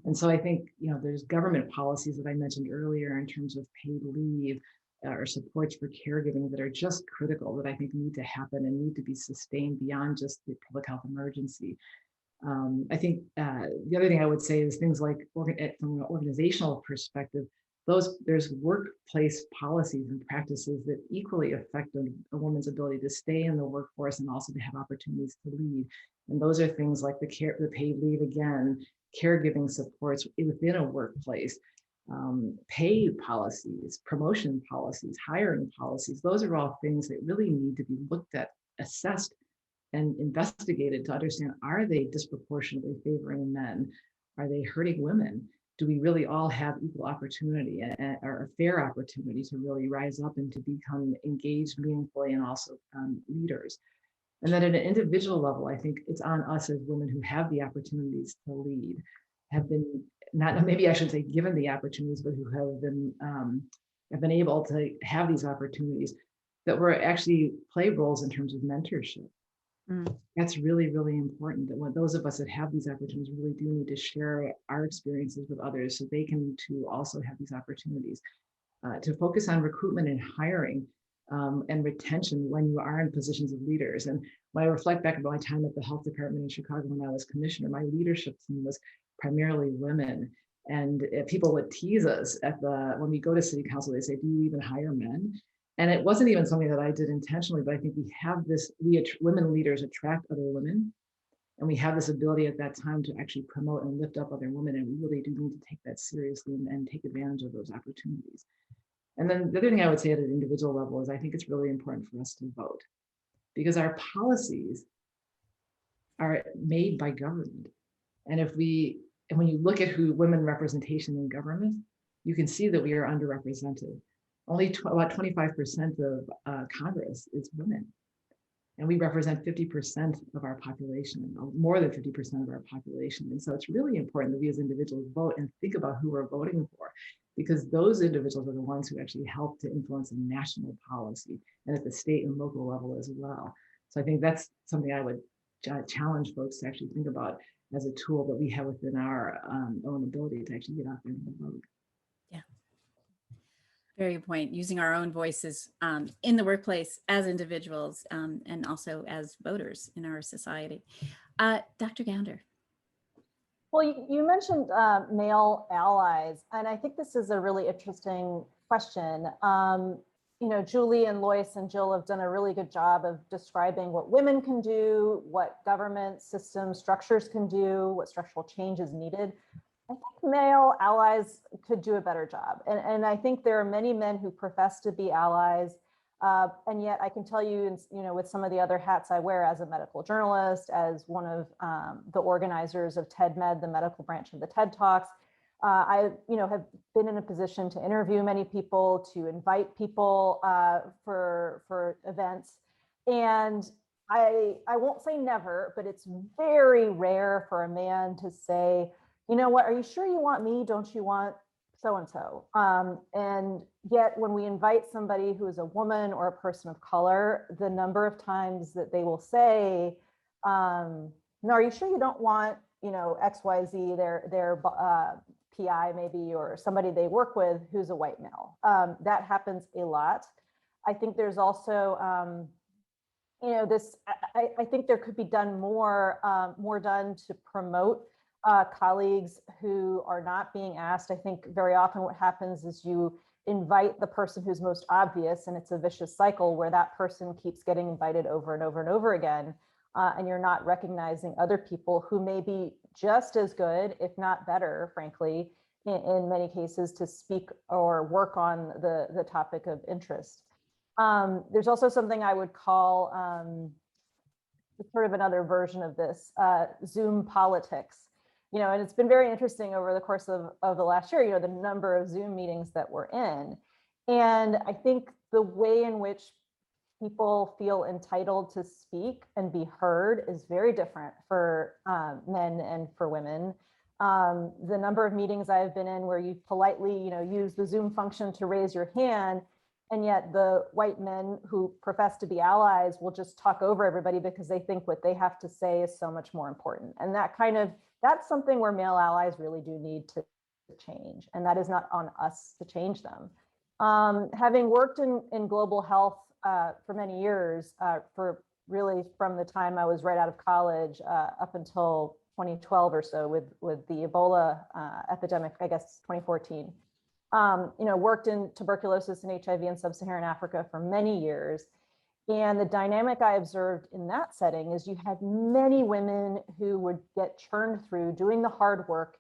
And so I think, there's government policies that I mentioned earlier in terms of paid leave or supports for caregiving that are just critical, that I think need to happen and need to be sustained beyond just the public health emergency. I think the other thing I would say is things like from an organizational perspective, there's workplace policies and practices that equally affect a woman's ability to stay in the workforce and also to have opportunities to lead. And those are things like the paid leave, again, caregiving supports within a workplace, pay policies, promotion policies, hiring policies. Those are all things that really need to be looked at, assessed, and investigated to understand, are they disproportionately favoring men? Are they hurting women? Do we really all have equal opportunity or a fair opportunity to really rise up and to become engaged meaningfully and also leaders? And then at an individual level, I think it's on us as women who have the opportunities to lead, have been not, maybe I should say given the opportunities, but who have been able to have these opportunities, that we're actually play roles in terms of mentorship. That's really, really important, that when those of us that have these opportunities really do need to share our experiences with others so they can too also have these opportunities. To focus on recruitment and hiring and retention when you are in positions of leaders. And when I reflect back on my time at the health department in Chicago when I was commissioner, my leadership team was primarily women. And people would tease us when we go to city council, they say, do you even hire men? And it wasn't even something that I did intentionally, but I think women leaders attract other women. And we have this ability at that time to actually promote and lift up other women. And we really do need to take that seriously and take advantage of those opportunities. And then the other thing I would say at an individual level is I think it's really important for us to vote, because our policies are made by government. And when you look at women representation in government, you can see that we are underrepresented. Only about 25% of Congress is women. And we represent 50% of our population, more than 50% of our population. And so it's really important that we as individuals vote and think about who we're voting for, because those individuals are the ones who actually help to influence the national policy and at the state and local level as well. So I think that's something I would challenge folks to actually think about as a tool that we have within our own ability to actually get out there and vote. Yeah. Very good point. Using our own voices in the workplace as individuals and also as voters in our society. Dr. Gounder. Well, you mentioned male allies, and I think this is a really interesting question. Julie and Loyce and Jill have done a really good job of describing what women can do, what government systems, structures can do, what structural change is needed. I think male allies could do a better job. And I think there are many men who profess to be allies. And yet I can tell you, with some of the other hats I wear as a medical journalist, as one of the organizers of TED-Med, the medical branch of the TED Talks, I have been in a position to interview many people, to invite people for events. And I won't say never, but it's very rare for a man to say, you know what, are you sure you want me? Don't you want so-and-so? And yet when we invite somebody who is a woman or a person of color, the number of times that they will say, no, are you sure you don't want, XYZ, their PI maybe, or somebody they work with who's a white male? That happens a lot. I think there's also, I think there could be done more done to promote colleagues who are not being asked. I think very often what happens is you invite the person who's most obvious, and it's a vicious cycle where that person keeps getting invited over and over and over again. And you're not recognizing other people who may be just as good, if not better, frankly, in many cases, to speak or work on the topic of interest. There's also something I would call sort of another version of this, Zoom politics. And it's been very interesting over the course of the last year, the number of Zoom meetings that we're in. And I think the way in which people feel entitled to speak and be heard is very different for men and for women. The number of meetings I've been in where you politely, use the Zoom function to raise your hand, and yet the white men who profess to be allies will just talk over everybody because they think what they have to say is so much more important. And that's something where male allies really do need to change. And that is not on us to change them. Having worked in global health for many years, for really from the time I was right out of college up until 2012 or so with the Ebola epidemic, I guess 2014. Worked in tuberculosis and HIV in sub-Saharan Africa for many years. And the dynamic I observed in that setting is you had many women who would get churned through doing the hard work,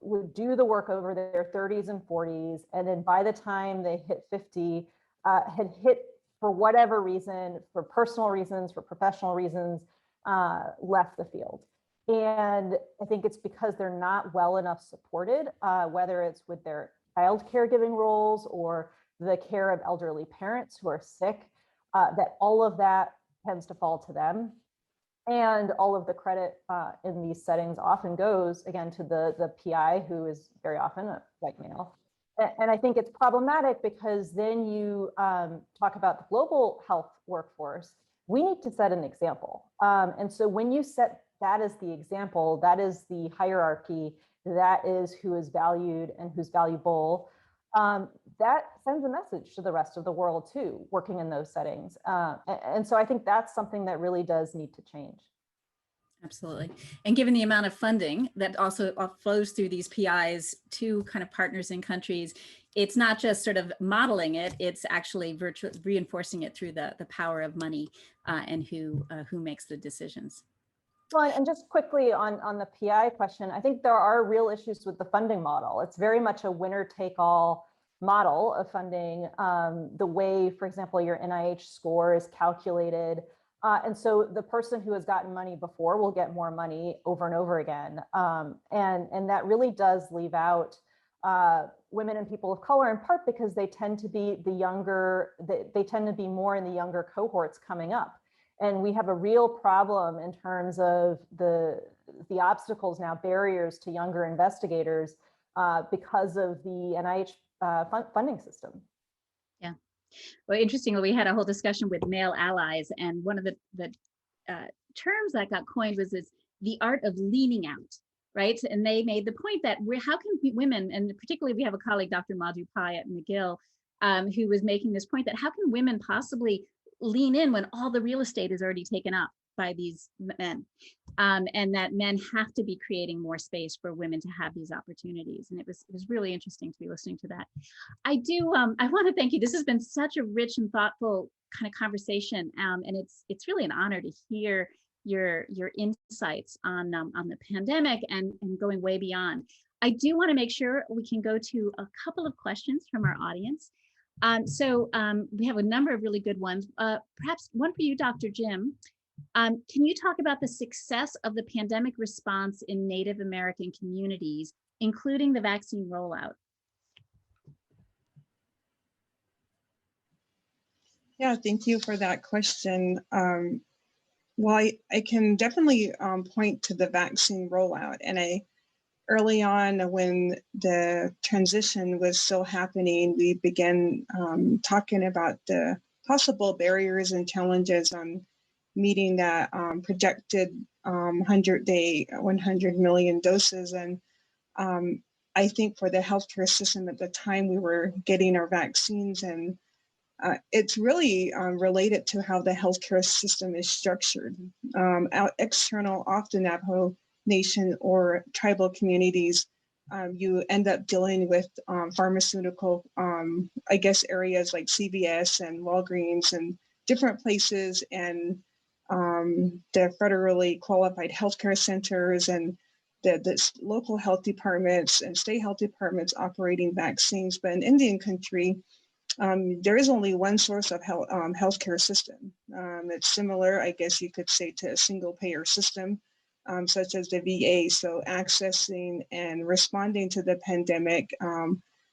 would do the work over their 30s and 40s. And then by the time they hit 50, had hit, for whatever reason, for personal reasons, for professional reasons, left the field. And I think it's because they're not well enough supported, whether it's with their child caregiving roles or the care of elderly parents who are sick, that all of that tends to fall to them. And all of the credit in these settings often goes, again, to the PI, who is very often a white male. And I think it's problematic because then you talk about the global health workforce. We need to set an example. And so when you set that as the example, that is the hierarchy, that is who is valued and who's valuable, that sends a message to the rest of the world too, working in those settings. And so I think that's something that really does need to change. Absolutely. And given the amount of funding that also flows through these PIs to kind of partners in countries, it's not just sort of modeling it, it's actually reinforcing it through the power of money and who makes the decisions. Well, and just quickly on the PI question, I think there are real issues with the funding model. It's very much a winner-take-all model of funding. The way, for example, your NIH score is calculated. And so the person who has gotten money before will get more money over and over again. And that really does leave out women and people of color, in part because they tend to be they tend to be more in the younger cohorts coming up. And we have a real problem in terms of the obstacles now, barriers to younger investigators because of the NIH funding system. Yeah. Well, interestingly, we had a whole discussion with male allies, and one of the terms that got coined was this, the art of leaning out, right? And they made the point that how can women, and particularly we have a colleague, Dr. Madhu Pai at McGill, who was making this point that how can women possibly lean in when all the real estate is already taken up by these men, and that men have to be creating more space for women to have these opportunities. And it was really interesting to be listening to that. I want to thank you. This has been such a rich and thoughtful kind of conversation, and it's really an honor to hear your insights on the pandemic and going way beyond. I do want to make sure we can go to a couple of questions from our audience. So we have a number of really good ones. Perhaps one for you, Dr. Jim. Can you talk about the success of the pandemic response in Native American communities, including the vaccine rollout? Yeah, thank you for that question. Well, I can definitely point to the vaccine rollout. And early on, when the transition was still happening, we began talking about the possible barriers and challenges on meeting that projected 100-day, 100 million doses. And I think for the healthcare system at the time, we were getting our vaccines and it's really related to how the healthcare system is structured. External, off the Navajo Nation or tribal communities, you end up dealing with pharmaceutical, I guess, areas like CVS and Walgreens and different places, and the federally qualified healthcare centers and the local health departments and state health departments operating vaccines. But in Indian country, there is only one source of healthcare system. It's similar, I guess you could say, to a single payer system, such as the VA. So accessing and responding to the pandemic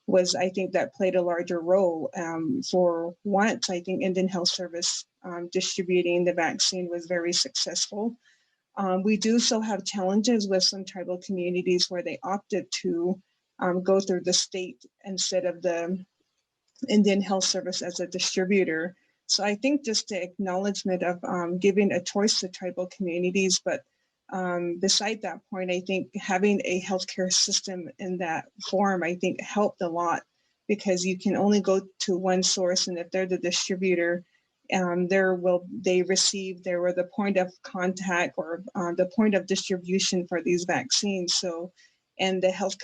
was, I think, that played a larger role. For once, I think Indian Health Service distributing the vaccine was very successful. We do still have challenges with some tribal communities where they opted to go through the state instead of the Indian Health Service as a distributor. So I think just the acknowledgement of giving a choice to tribal communities, but beside that point, I think having a healthcare system in that form, I think helped a lot, because you can only go to one source, and if they're the distributor, they receive, they were the point of contact or the point of distribution for these vaccines. So, and the health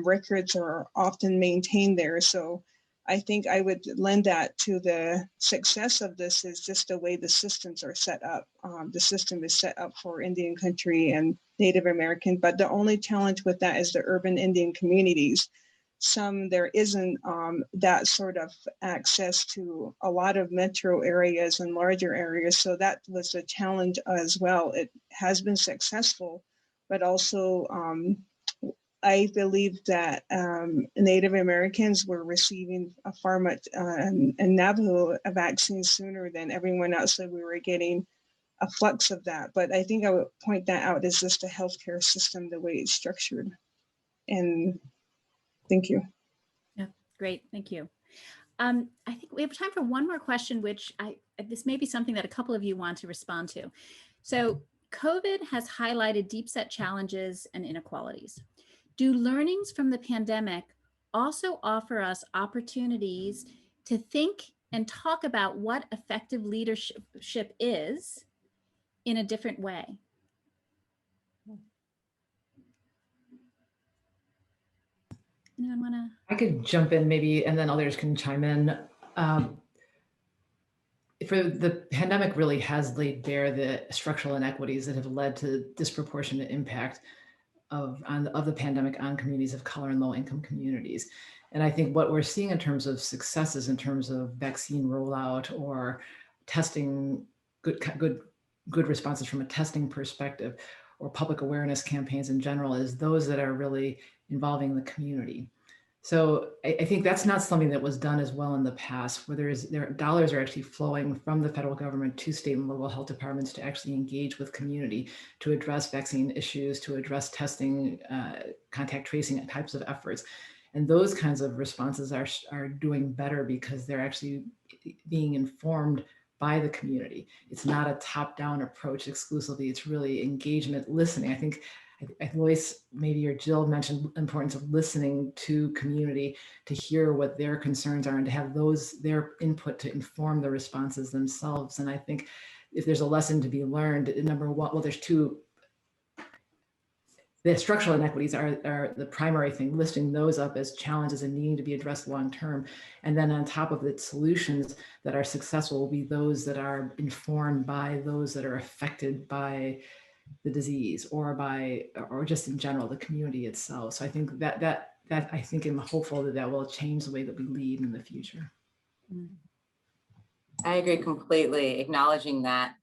records are often maintained there. So I think I would lend that to the success of this is just the way the systems are set up. The system is set up for Indian country and Native American, but the only challenge with that is the urban Indian communities. There isn't that sort of access to a lot of metro areas and larger areas. So that was a challenge as well. It has been successful, but also I believe that Native Americans were receiving a far much and Navajo a vaccine sooner than everyone else, so we were getting a flux of that. But I think I would point that out as just the healthcare system, the way it's structured. And thank you. Yeah, great, thank you. I think we have time for one more question, which this may be something that a couple of you want to respond to. So COVID has highlighted deep-set challenges and inequalities. Do learnings from the pandemic also offer us opportunities to think and talk about what effective leadership is in a different way? Anyone want to? I could jump in maybe, and then others can chime in. For the pandemic really has laid bare the structural inequities that have led to disproportionate impact of the pandemic on communities of color and low-income communities. And I think what we're seeing in terms of successes, in terms of vaccine rollout or testing, good responses from a testing perspective, or public awareness campaigns in general, is those that are really involving the community. So I think that's not something that was done as well in the past, where dollars are actually flowing from the federal government to state and local health departments to actually engage with community, to address vaccine issues, to address testing, contact tracing types of efforts. And those kinds of responses are doing better because they're actually being informed by the community. It's not a top-down approach exclusively. It's really engagement, listening. I think Loyce, maybe, or Jill mentioned the importance of listening to community, to hear what their concerns are and to have their input to inform the responses themselves. And I think if there's a lesson to be learned, number one, well, there's two. The structural inequities are the primary thing, listing those up as challenges and needing to be addressed long-term. And then on top of it, solutions that are successful will be those that are informed by those that are affected by the disease or just in general, the community itself. So I think that I think I'm hopeful that will change the way that we lead in the future. I agree completely, acknowledging that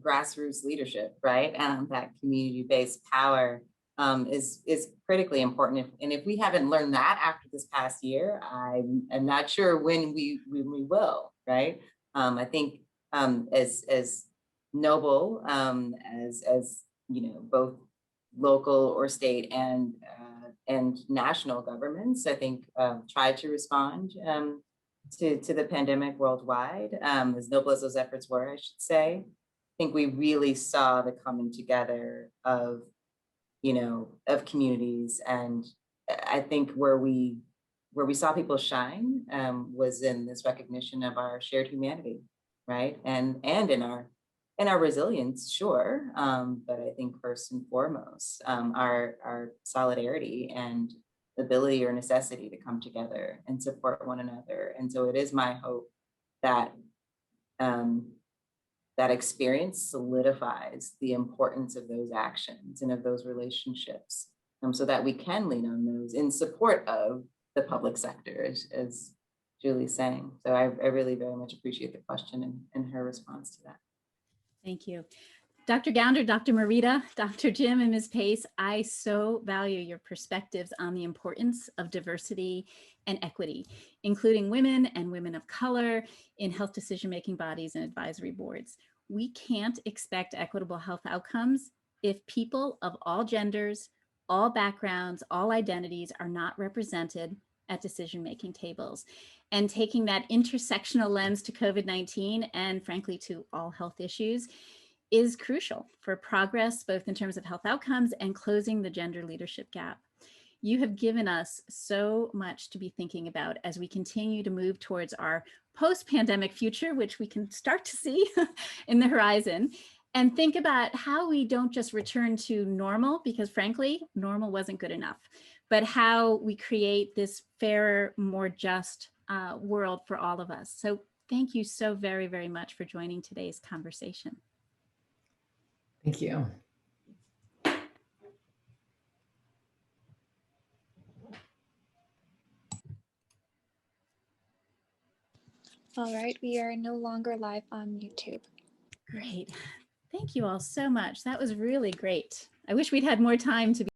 grassroots leadership, right? And that community-based power is critically important. And if we haven't learned that after this past year, I'm not sure when we will, right? I think as noble as you know, both local or state and national governments, I think try to respond to the pandemic worldwide, as noble as those efforts were, I should say. I think we really saw the coming together of communities, and I think where we where we saw people shine was in this recognition of our shared humanity, right? And in our resilience, sure, but I think first and foremost, our solidarity and ability or necessity to come together and support one another. And so it is my hope that that experience solidifies the importance of those actions and of those relationships, so that we can lean on those in support of the public sector, as Julie's saying. So I really very much appreciate the question and her response to that. Thank you. Dr. Gounder, Dr. Morita, Dr. Jim, and Ms. Pace, I so value your perspectives on the importance of diversity and equity, including women and women of color in health decision-making bodies and advisory boards. We can't expect equitable health outcomes if people of all genders, all backgrounds, all identities are not represented at decision-making tables. And taking that intersectional lens to COVID-19 and frankly to all health issues is crucial for progress, both in terms of health outcomes and closing the gender leadership gap. You have given us so much to be thinking about as we continue to move towards our post-pandemic future, which we can start to see in the horizon, and think about how we don't just return to normal, because frankly, normal wasn't good enough, but how we create this fairer, more just world for all of us. So thank you so very, very much for joining today's conversation. Thank you. All right, we are no longer live on YouTube. Great. Thank you all so much. That was really great. I wish we'd had more time to be